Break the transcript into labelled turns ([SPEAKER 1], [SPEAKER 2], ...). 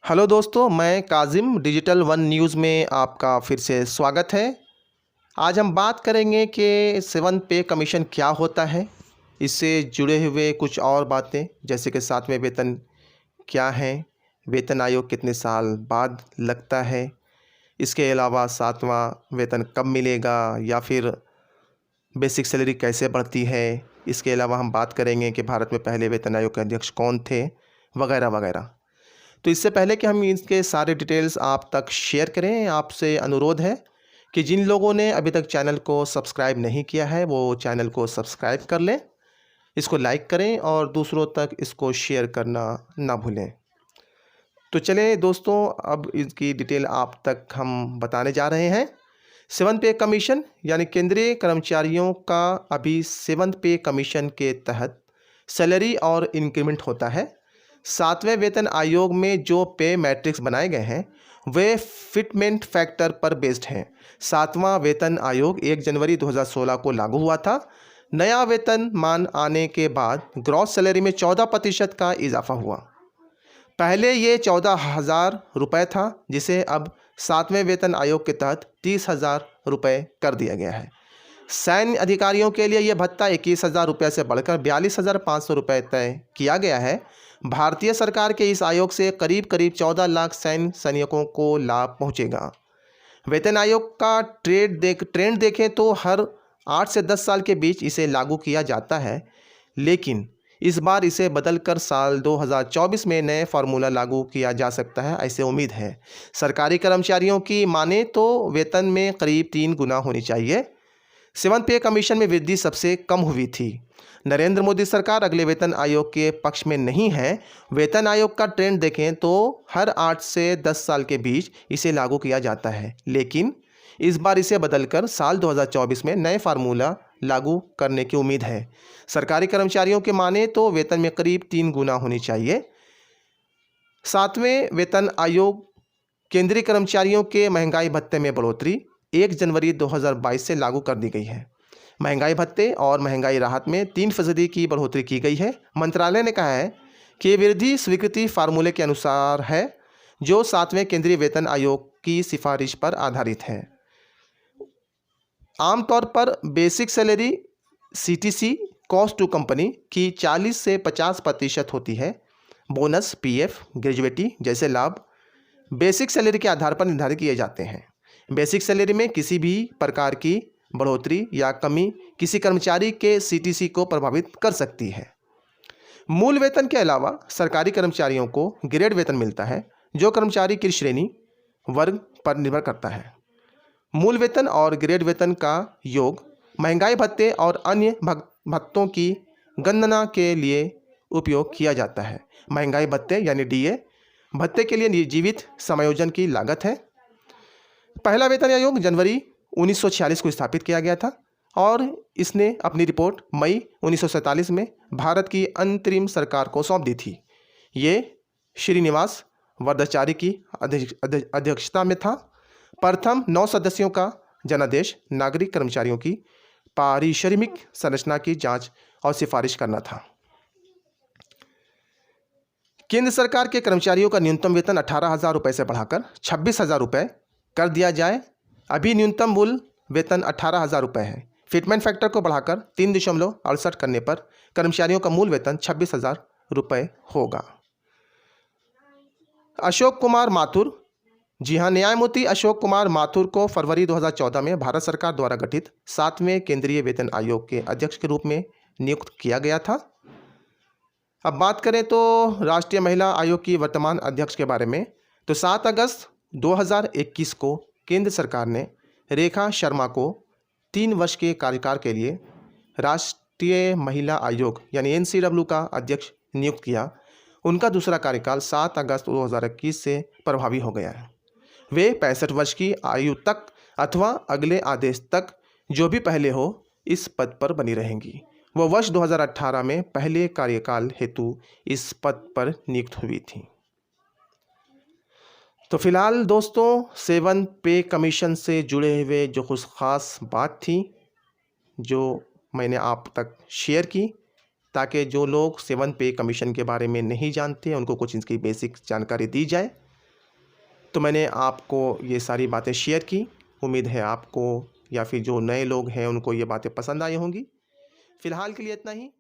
[SPEAKER 1] Hello दोस्तों, मैं Kazim digital one news में आपका फिर से स्वागत है। आज हम बात करेंगे कि सेवन पे कमीशन क्या होता है, इससे जुड़े हुए कुछ और बातें जैसे कि सातवें वेतन क्या है, वेतन आयोग कितने साल बाद लगता है, इसके अलावा सातवां वेतन कब मिलेगा या फिर बेसिक सैलरी कैसे बढ़ती है। इसके अलावा हम बात करेंगे कि भारत में पहले वेतन आयोग के अध्यक्ष कौन थे, वगैरह वगैरह। तो इससे पहले कि हम इसके सारे डिटेल्स आप तक शेयर करें, आपसे अनुरोध है कि जिन लोगों ने अभी तक चैनल को सब्सक्राइब नहीं किया है वो चैनल को सब्सक्राइब कर लें, इसको लाइक करें और दूसरों तक इसको शेयर करना ना भूलें। तो चलें दोस्तों, अब इसकी डिटेल आप तक हम बताने जा रहे हैं। सेवन पे कमीशन यानी केंद्रीय कर्मचारियों का अभी सेवन पे कमीशन के तहत सैलरी और इंक्रीमेंट होता है। सातवें वेतन आयोग में जो पे मैट्रिक्स बनाए गए हैं वे फिटमेंट फैक्टर पर बेस्ड हैं। सातवां वेतन आयोग 1 जनवरी 2016 को लागू हुआ था। नया वेतन मान आने के बाद ग्रॉस सैलरी में 14% का इजाफा हुआ। पहले ये 14,000 रुपये था, जिसे अब सातवें वेतन आयोग के तहत 30,000 रुपये कर दिया गया है। सैन्य अधिकारियों के लिए यह भत्ता 21,000 रुपये से बढ़कर 42,500 रुपये तय किया गया है। भारतीय सरकार के इस आयोग से करीब करीब 14 लाख सैन्य सैनिकों को लाभ पहुंचेगा। वेतन आयोग का ट्रेंड देखें तो हर 8 से 10 साल के बीच इसे लागू किया जाता है, लेकिन इस बार इसे बदलकर साल 2024 में नए फार्मूला लागू किया जा सकता है, ऐसे उम्मीद है। सरकारी कर्मचारियों की माने तो वेतन में करीब 3 गुना होनी चाहिए। सेवन पे कमीशन में वृद्धि सबसे कम हुई थी। नरेंद्र मोदी सरकार अगले वेतन आयोग के पक्ष में नहीं है। वेतन आयोग का ट्रेंड देखें तो हर 8 से 10 साल के बीच इसे लागू किया जाता है, लेकिन इस बार इसे बदलकर साल 2024 में नए फार्मूला लागू करने की उम्मीद है। सरकारी कर्मचारियों के माने तो वेतन में करीब 3 गुना होनी चाहिए। सातवें वेतन आयोग केंद्रीय कर्मचारियों के महंगाई भत्ते में बढ़ोतरी 1 जनवरी 2022 से लागू कर दी गई है। महंगाई भत्ते और महंगाई राहत में 3% की बढ़ोतरी की गई है। मंत्रालय ने कहा है कि ये वृद्धि स्वीकृति फार्मूले के अनुसार है, जो सातवें केंद्रीय वेतन आयोग की सिफारिश पर आधारित है। आमतौर पर basic salary CTC cost to company की 40 से 50% होती है। बोनस, पीएफ, ग्रेजुएटी जैसे लाभ बेसिक सैलरी के आधार पर निर्धारित किए जाते हैं। बेसिक सैलरी में किसी भी प्रकार की बढ़ोतरी या कमी किसी कर्मचारी के सीटीसी को प्रभावित कर सकती है। मूल वेतन के अलावा सरकारी कर्मचारियों को ग्रेड वेतन मिलता है, जो कर्मचारी की श्रेणी वर्ग पर निर्भर करता है। मूल वेतन और ग्रेड वेतन का योग महंगाई भत्ते और अन्य भत्तों की गणना के लिए उपयोग किया जाता है। महंगाई भत्ते यानी डीए भत्ते के लिए जीवित समायोजन की लागत है। पहला वेतन आयोग जनवरी 1946 को स्थापित किया गया था और इसने अपनी रिपोर्ट मई 1947 में भारत की अंतरिम सरकार को सौंप दी थी। ये श्रीनिवास वरदाचारी की अध्यक्षता में था। प्रथम 9 सदस्यों का जनादेश नागरिक कर्मचारियों की पारिश्रमिक संरचना की जांच और सिफारिश करना था। केंद्र सरकार के कर्मचारियों का न्यूनतम वेतन 18,000 रुपये से बढ़ाकर 26,000 रुपये कर दिया जाए। अभी न्यूनतम मूल वेतन 18,000 रुपये है। फिटमेंट फैक्टर को बढ़ाकर 3.68 करने पर कर्मचारियों का मूल वेतन 26,000 रुपये होगा। अशोक कुमार माथुर, जी हाँ, न्यायमूर्ति अशोक कुमार माथुर को फरवरी 2014 में भारत सरकार द्वारा गठित सातवें केंद्रीय वेतन आयोग के अध्यक्ष के रूप में नियुक्त किया गया था। अब बात करें तो राष्ट्रीय महिला आयोग की वर्तमान अध्यक्ष के बारे में, तो 7 अगस्त 2021 को केंद्र सरकार ने रेखा शर्मा को 3 वर्ष के कार्यकाल के लिए राष्ट्रीय महिला आयोग यानी एनसीडब्ल्यू का अध्यक्ष नियुक्त किया। उनका दूसरा कार्यकाल 7 अगस्त 2021 से प्रभावी हो गया है। वे 65 वर्ष की आयु तक अथवा अगले आदेश तक जो भी पहले हो इस पद पर बनी रहेंगी। वो वर्ष 2018 में पहले कार्यकाल हेतु इस पद पर नियुक्त हुई थी। तो फिलहाल दोस्तों, सेवन पे कमीशन से जुड़े हुए जो कुछ ख़ास बात थी जो मैंने आप तक शेयर की, ताकि जो लोग सेवन पे कमीशन के बारे में नहीं जानते उनको कुछ इसकी बेसिक जानकारी दी जाए। तो मैंने आपको ये सारी बातें शेयर की। उम्मीद है आपको या फिर जो नए लोग हैं उनको ये बातें पसंद आई होंगी। फ़िलहाल के लिए इतना ही।